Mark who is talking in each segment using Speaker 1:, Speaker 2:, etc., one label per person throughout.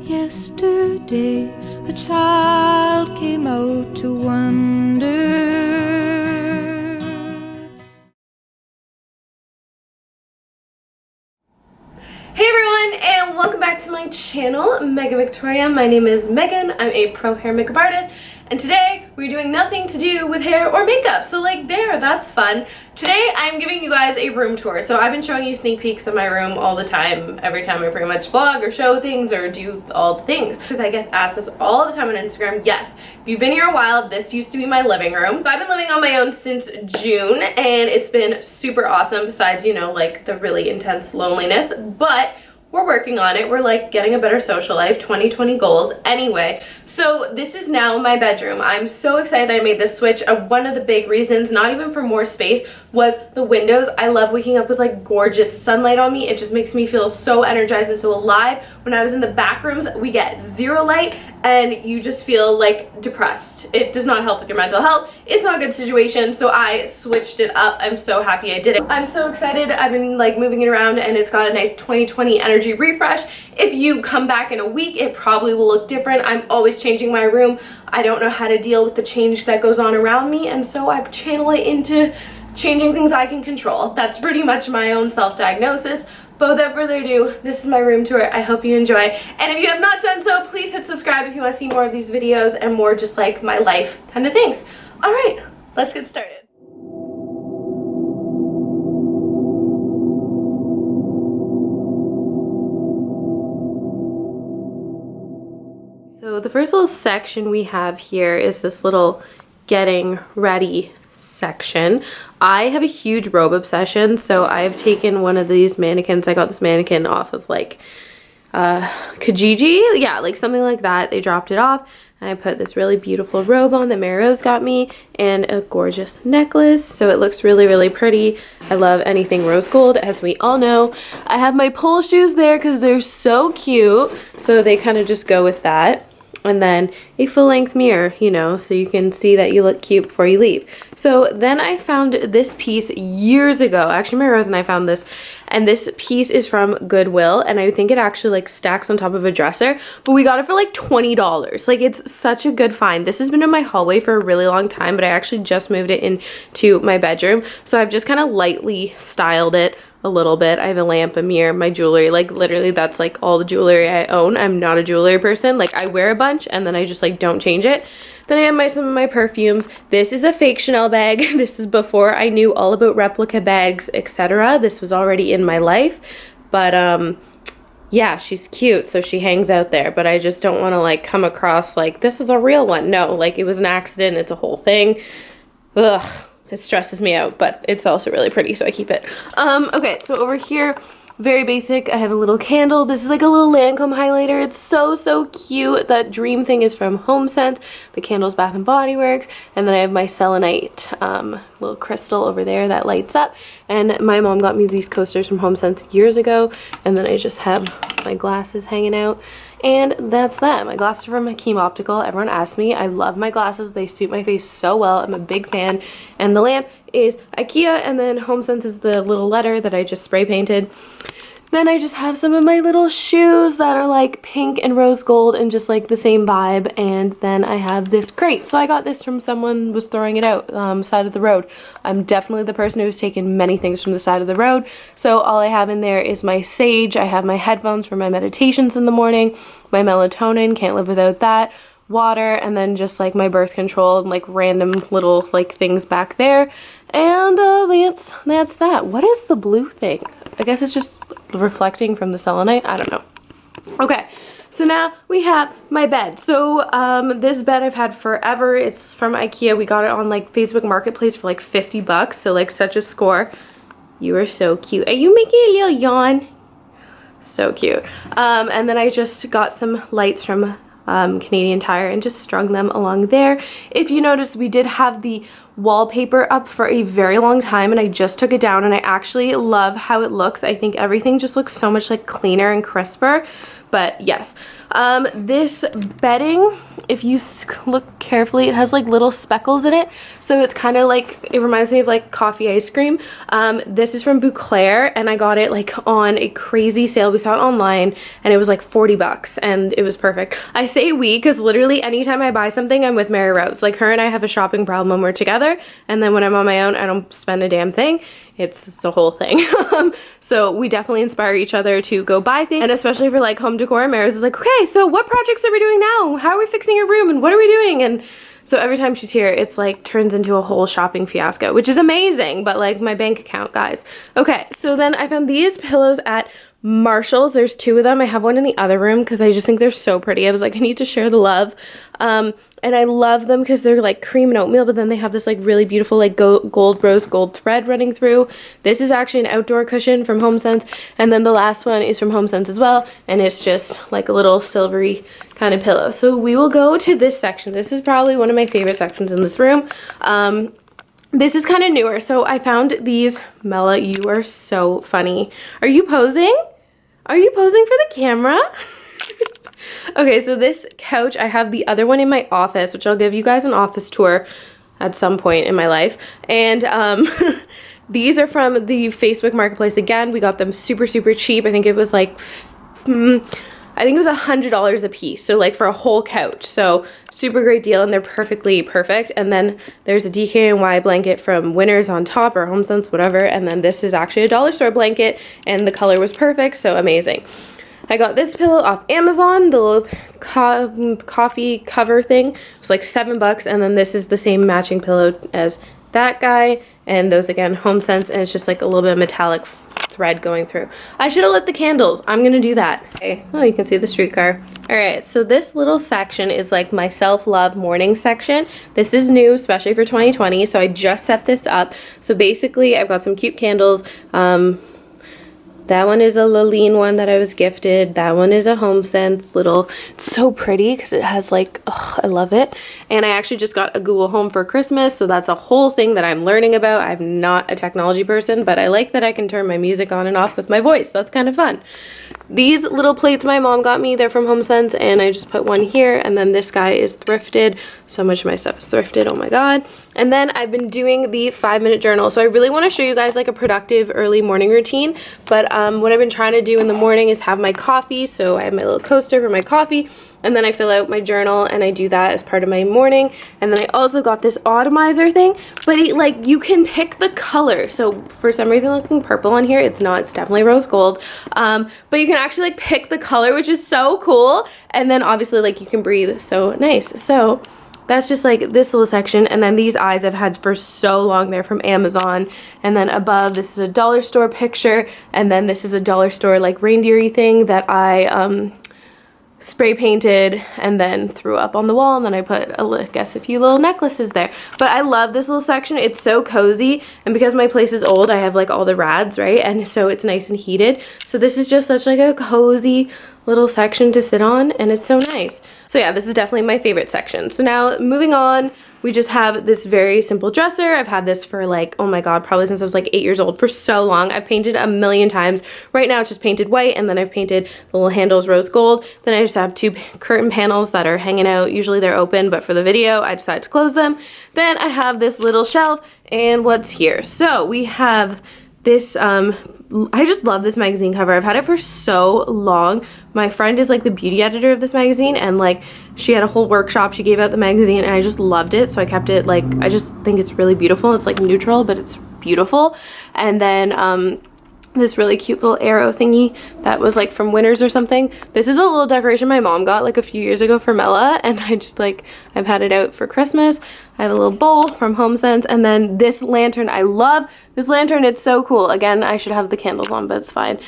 Speaker 1: Yesterday, a child came out to wonder.
Speaker 2: Hey everyone, and welcome back to my channel, Megan Victoria. My name is Megan. I'm a pro hair makeup artist, and today we're doing nothing to do with hair or makeup. So like that's fun. Today I'm giving you guys a room tour. So I've been showing you sneak peeks of my room all the time, every time I pretty much vlog or show things or do all the things. Because I get asked this all the time on Instagram. Yes, if you've been here a while, this used to be my living room. So I've been living on my own since June, and it's been super awesome besides, you know, like the really intense loneliness. But we're working on it. We're like getting a better social life, 2020 goals. Anyway, so this is now my bedroom. I'm so excited that I made this switch. One of the big reasons, not even for more space, was the windows. I love waking up with like gorgeous sunlight on me. It just makes me feel so energized and so alive. When I was in the back rooms, we get zero light and you just feel like depressed. It does not help with your mental health. It's not a good situation, so I switched it up. I'm so happy I did it. I'm so excited. I've been like moving it around and it's got a nice 2020 energy refresh. If you come back in a week, it probably will look different. I'm always changing my room. I don't know how to deal with the change that goes on around me, and so I channel it into changing things I can control. That's pretty much my own self-diagnosis. But without further ado, this is my room tour. I hope you enjoy. And if you have not done so, please hit subscribe if you want to see more of these videos and more just like my life kind of things. All right, let's get started. So the first little section we have here is this little getting ready section. I have a huge robe obsession, so I've taken one of these mannequins. I got this mannequin off of like Kijiji, yeah, like something like that. They dropped it off and I put this really beautiful robe on that Mary Rose got me and a gorgeous necklace, so it looks really, really pretty. I love anything rose gold, as we all know. I have my pole shoes there because they're so cute, so they kind of just go with that. And then a full-length mirror, you know, so you can see that you look cute before you leave. So then I found this piece years ago. Actually, Mary Rose and I found this, and this piece is from Goodwill, and I think it actually like stacks on top of a dresser, but we got it for like $20. Like, it's such a good find. This has been in my hallway for a really long time, but I actually just moved it into my bedroom, so I've just kind of lightly styled it a little bit. I have a lamp, a mirror, my jewelry, like literally that's like all the jewelry I own. I'm not a jewelry person. Like, I wear a bunch and then I just like don't change it. Then I have some of my perfumes. This is a fake Chanel bag. This is before I knew all about replica bags, etc. This was already in my life, but yeah, she's cute, so she hangs out there, but I just don't want to like come across like this is a real one. No, like it was an accident. It's a whole thing. Ugh. It stresses me out, but it's also really pretty, so I keep it. Okay, so over here, very basic. I have a little candle. This is like a little Lancome highlighter. It's so, so cute. That dream thing is from HomeSense. The candle's Bath & Body Works. And then I have my selenite little crystal over there that lights up. And my mom got me these coasters from HomeSense years ago. And then I just have my glasses hanging out. And that's that. My glasses are from Hakeem Optical. Everyone asks me. I love my glasses. They suit my face so well. I'm a big fan. And the lamp is IKEA, and then HomeSense is the little letter that I just spray painted. Then I just have some of my little shoes that are like pink and rose gold and just like the same vibe. And then I have this crate. So I got this from someone who was throwing it out side of the road. I'm definitely the person who's taken many things from the side of the road. So all I have in there is my sage. I have my headphones for my meditations in the morning, my melatonin, can't live without that, water, and then just like my birth control and like random little like things back there. And that's that. What is the blue thing? I guess it's just reflecting from the selenite. I don't know. Okay, so now we have my bed. So this bed I've had forever. It's from IKEA. We got it on like Facebook Marketplace for like 50 bucks. So like such a score. You are so cute. Are you making a little yawn? So cute. And then I just got some lights from Canadian Tire and just strung them along there. If you notice, we did have the wallpaper up for a very long time and I just took it down, and I actually love how it looks. I think everything just looks so much like cleaner and crisper. But yes, This bedding, if you look carefully, it has like little speckles in it. So it's kind of like, it reminds me of like coffee ice cream. This is from Bouclair, and I got it like on a crazy sale. We saw it online and it was like 40 bucks and it was perfect. I say we because literally anytime I buy something, I'm with Mary Rose. Like her and I have a shopping problem when we're together, and then when I'm on my own, I don't spend a damn thing. It's a whole thing. So we definitely inspire each other to go buy things, and especially for like home decor, Maris is like, okay, so what projects are we doing now? How are we fixing your room and what are we doing? And so every time she's here, it's like turns into a whole shopping fiasco, which is amazing, but like my bank account, guys. Okay, so then I found these pillows at Marshall's. There's 2 of them. I have one in the other room because I just think they're so pretty. I was like, I need to share the love. And I love them because they're like cream and oatmeal, but then they have this like really beautiful like gold rose gold thread running through. This is actually an outdoor cushion from HomeSense, and then the last one is from HomeSense as well, and it's just like a little silvery kind of pillow. So we will go to this section. This is probably one of my favorite sections in this room. This is kind of newer. So I found these. Mella, you are so funny. Are you posing? Are you posing for the camera? Okay, so this couch, I have the other one in my office, which I'll give you guys an office tour at some point in my life. And these are from the Facebook Marketplace. Again, we got them super, super cheap. I think it was like, I think it was $100 a piece. So like for a whole couch. So super great deal, and they're perfectly perfect. And then there's a DKNY blanket from Winners on top, or HomeSense, whatever. And then this is actually a dollar store blanket, and the color was perfect, so amazing. I got this pillow off Amazon, the little coffee cover thing. It was like $7, and then this is the same matching pillow as that guy, and those again, HomeSense, and it's just like a little bit of metallic thread going through. I should have lit the candles. I'm gonna do that. Okay. Oh, you can see the streetcar. All right, so this little section is like my self-love morning section. This is new, especially for 2020, so I just set this up. So basically, I've got some cute candles. That one is a Laline one that I was gifted. That one is a HomeSense little. It's so pretty because it has like, oh, I love it. And I actually just got a Google Home for Christmas, so that's a whole thing that I'm learning about. I'm not a technology person, but I like that I can turn my music on and off with my voice. That's kind of fun. These little plates my mom got me, they're from HomeSense, and I just put one here, and then this guy is thrifted. So much of my stuff is thrifted, oh my god. And then I've been doing the 5-minute journal. So I really want to show you guys like a productive early morning routine, but what I've been trying to do in the morning is have my coffee. So I have my little coaster for my coffee, and then I fill out my journal, and I do that as part of my morning. And then I also got this atomizer thing, but it, like, you can pick the color. So for some reason looking purple on here, it's not, it's definitely rose gold. But you can actually like pick the color, which is so cool. And then obviously like you can breathe, so nice. So that's just like this little section. And then these eyes I've had for so long. They're from Amazon. And then above, this is a dollar store picture. And then this is a dollar store like reindeer-y thing that I spray painted and then threw up on the wall, and then I put a few little necklaces there. But I love this little section. It's so cozy, and because my place is old, I have like all the rads, right? And so it's nice and heated. So this is just such like a cozy little section to sit on, and it's so nice. So yeah, this is definitely my favorite section. So now moving on, we just have this very simple dresser. I've had this for like, oh my god, probably since I was like 8 years old, for so long. I've painted a million times. Right now it's just painted white, and then I've painted the little handles rose gold. Then I just have 2 curtain panels that are hanging out. Usually they're open, but for the video I decided to close them. Then I have this little shelf, and what's here? So we have this, I just love this magazine cover. I've had it for so long. My friend is like the beauty editor of this magazine, and like she had a whole workshop. She gave out the magazine, and I just loved it, so I kept it. Like, I just think it's really beautiful. It's like neutral, but it's beautiful. And then this really cute little arrow thingy that was like from Winners or something. This is a little decoration my mom got like a few years ago for Mella, and I just like, I've had it out for Christmas. I have a little bowl from HomeSense, and then this lantern. I love this lantern. It's so cool. Again, I should have the candles on, but it's fine.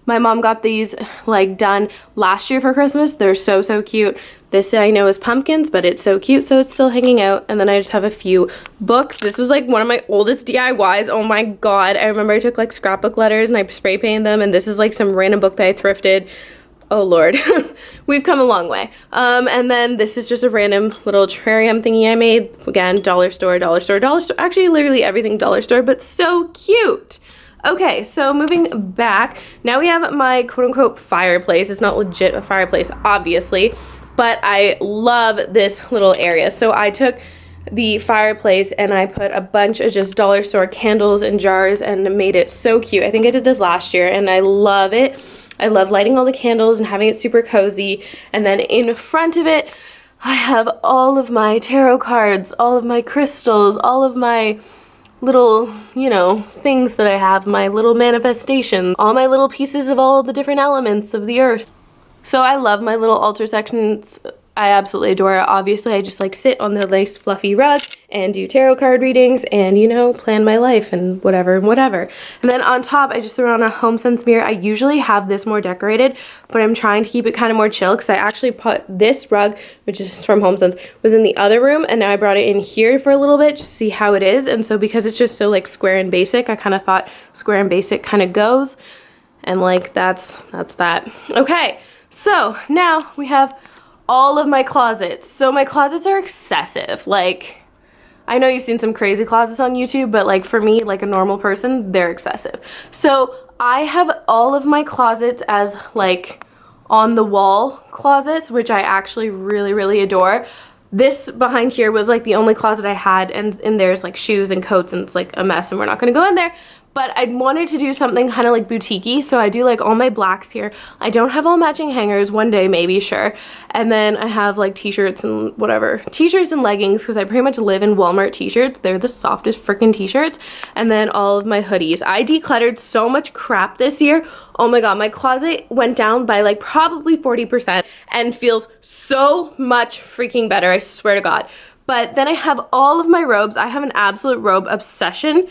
Speaker 2: My mom got these like done last year for Christmas. They're so, so cute. This I know is pumpkins, but it's so cute, so it's still hanging out. And then I just have a few books. This was like one of my oldest DIYs. Oh my god. I remember I took like scrapbook letters and I spray painted them, and this is like some random book that I thrifted. Oh lord. We've come a long way. And then this is just a random little terrarium thingy I made. Again, dollar store, dollar store, dollar store. Actually, literally everything dollar store, but so cute. Okay, so moving back, now we have my quote-unquote fireplace. It's not legit a fireplace, obviously, but I love this little area. So I took the fireplace and I put a bunch of just dollar store candles in jars and made it so cute. I think I did this last year and I love it. I love lighting all the candles and having it super cozy. And then in front of it, I have all of my tarot cards, all of my crystals, all of my little, you know, things that I have, my little manifestation, all my little pieces of all the different elements of the earth. So I love my little altar sections. I absolutely adore it. Obviously, I just like sit on the nice fluffy rug and do tarot card readings and, you know, plan my life and whatever and whatever. And then on top, I just threw on a HomeSense mirror. I usually have this more decorated, but I'm trying to keep it kind of more chill because I actually put this rug, which is from HomeSense, was in the other room, and now I brought it in here for a little bit just to see how it is. And so because it's just so like square and basic, I kind of thought square and basic kind of goes, and like that's that. Okay, so now we have all of my closets. So my closets are excessive. Like, I know you've seen some crazy closets on YouTube, but like for me, like a normal person, they're excessive. So I have all of my closets as like on the wall closets, which I actually really, really adore. This behind here was like the only closet I had, and in there's like shoes and coats, and it's like a mess and we're not gonna go in there. But I wanted to do something kind of like boutique-y, so I do like all my blacks here. I don't have all matching hangers, one day maybe, sure. And then I have like t-shirts and whatever. T-shirts and leggings, because I pretty much live in Walmart t-shirts. They're the softest freaking t-shirts. And then all of my hoodies. I decluttered so much crap this year. Oh my god, my closet went down by like probably 40% and feels so much freaking better, I swear to god. But then I have all of my robes. I have an absolute robe obsession.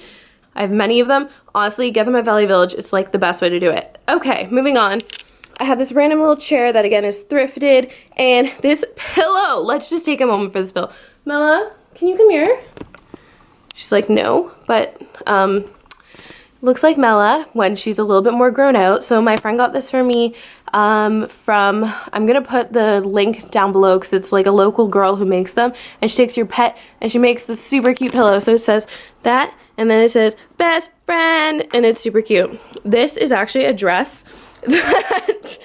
Speaker 2: I have many of them. Honestly, get them at Valley Village. It's like the best way to do it. Okay, moving on. I have this random little chair that again is thrifted, and this pillow. Let's just take a moment for this pillow. Mella, can you come here? She's like, no, but looks like Mella when she's a little bit more grown out. So my friend got this for me I'm gonna put the link down below because it's like a local girl who makes them, and she takes your pet and she makes this super cute pillow. So it says that, and then it says best friend, and it's super cute. This is actually a dress that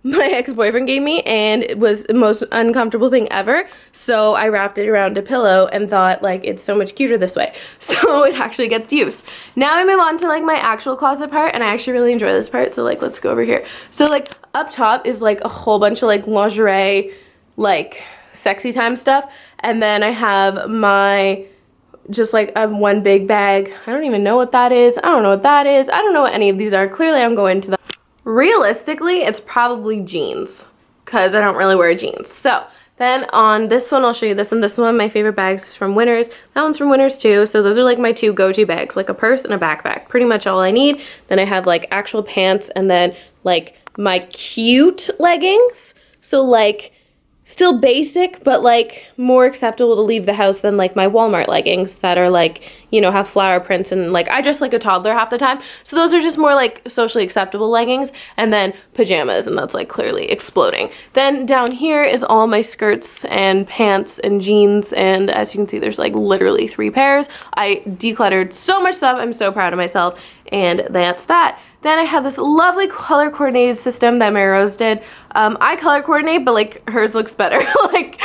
Speaker 2: my ex-boyfriend gave me, and it was the most uncomfortable thing ever, so I wrapped it around a pillow and thought like it's so much cuter this way, so it actually gets used. Now I move on to like my actual closet part, and I actually really enjoy this part, so like let's go over here. So like up top is like a whole bunch of like lingerie, like sexy time stuff, and then I have my just like one big bag. I don't even know what that is. I don't know what that is. I don't know what any of these are. Clearly I'm going to the realistically, it's probably jeans because I don't really wear jeans. So then on this one, I'll show you this one. This one, my favorite bags is from Winners. That one's from Winners too. So those are like my two go-to bags, like a purse and a backpack. Pretty much all I need. Then I have like actual pants and then like my cute leggings. So like still basic, but like more acceptable to leave the house than like my Walmart leggings that are like, you know, have flower prints, and like I dress like a toddler half the time. So those are just more like socially acceptable leggings, and then pajamas, and that's like clearly exploding. Then down here is all my skirts and pants and jeans, and as you can see, there's like literally 3 pairs. I decluttered so much stuff. I'm so proud of myself, and that's that. Then I have this lovely color coordinated system that Mary Rose did. I color coordinate, but like hers looks better. Like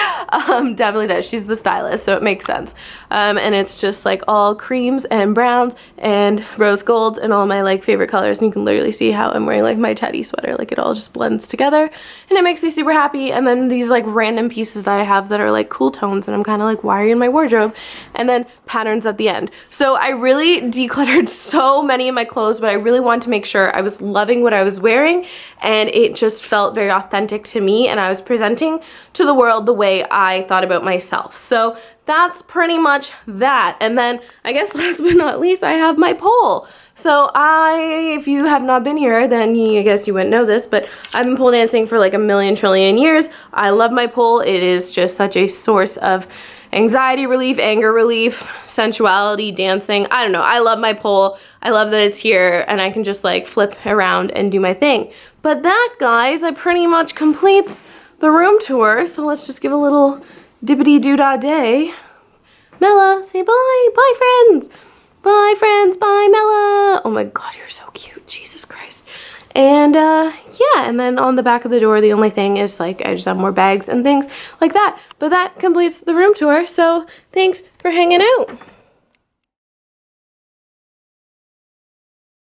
Speaker 2: definitely does. She's the stylist, so it makes sense. And it's just like all creams and browns and rose golds and all my like favorite colors. And you can literally see how I'm wearing like my teddy sweater. Like it all just blends together, and it makes me super happy. And then these like random pieces that I have that are like cool tones, and I'm kind of like, why are you in my wardrobe? And then patterns at the end. So I really decluttered so many of my clothes, but I really wanted to make sure I was loving what I was wearing, and it just felt very authentic to me, and I was presenting to the world the way I thought about myself. So that's pretty much that. And then I guess last but not least, I have my pole. So if you have not been here, then I guess you wouldn't know this, but I've been pole dancing for like a million trillion years. I love my pole. It is just such a source of anxiety relief, anger relief, sensuality, dancing. I don't know. I love my pole. I love that it's here and I can just like flip around and do my thing. But that, guys, that pretty much completes the room tour. So let's just give a little dippity-doo-dah day. Mella, say bye. Bye, friends. Bye, friends. Bye, Mella. Oh my God, you're so cute. Jesus Christ. And yeah, and then on the back of the door, the only thing is like I just have more bags and things like that. But that completes the room tour. So thanks for hanging out.